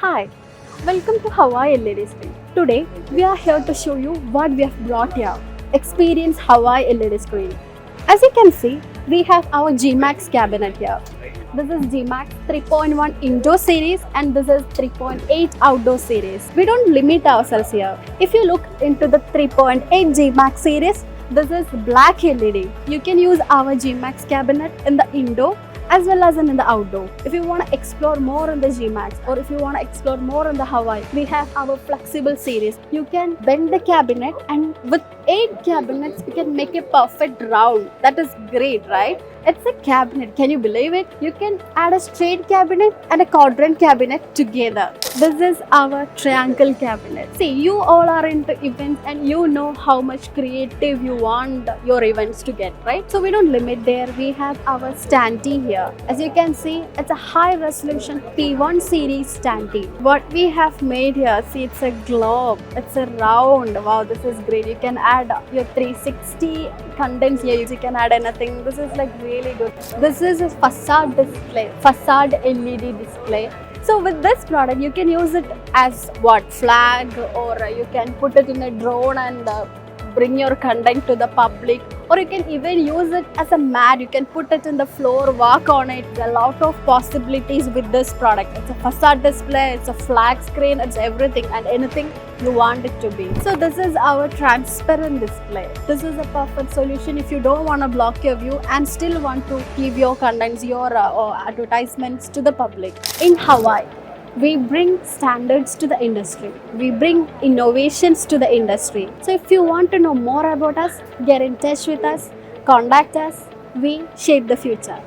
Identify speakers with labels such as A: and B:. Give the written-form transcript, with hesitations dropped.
A: Hi, welcome to Hawaii LED screen. Today we are here to show you what we have brought here. Experience Hawaii LED screen. As you can see, we have our G-Max cabinet here. This is G-Max 3.1 indoor series and this is 3.8 outdoor series. We don't limit ourselves here. If you look into the 3.8 G-Max series, this is black LED. You can use our G-Max cabinet in the indoor as well as in the outdoor. If you want to explore more in the G-Max or if you want to explore more in the Hawaii, we have our flexible series. You can bend the cabinet and with 8 cabinets, you can make a perfect round. That is great, right? It's a cabinet. Can you believe it? You can add a straight cabinet and a quadrant cabinet together. This is our triangle cabinet. See, you all are into events and you know how much creative you want your events to get, right? So we don't limit there. We have our standee here. As you can see, it's a high resolution P1 series standee. What we have made here, see, it's a globe. It's a round. Wow, this is great. You can add your 360 contents here. You can add anything. This is like really good. This is a facade display, facade LED display. So with this product, you can use it as what, flag, or you can put it in a drone and bring your content to the public, or you can even use it as a mat. You can put it in the floor, walk on it. There are a lot of possibilities with this product. It's a facade display, it's a flag screen, it's everything and anything you want it to be. So this is our transparent display. This is a perfect solution if you don't want to block your view and still want to give your contents, your advertisements to the public. In Hawaii, we bring standards to the industry. We bring innovations to the industry. So if you want to know more about us, get in touch with us, contact us. We shape the future.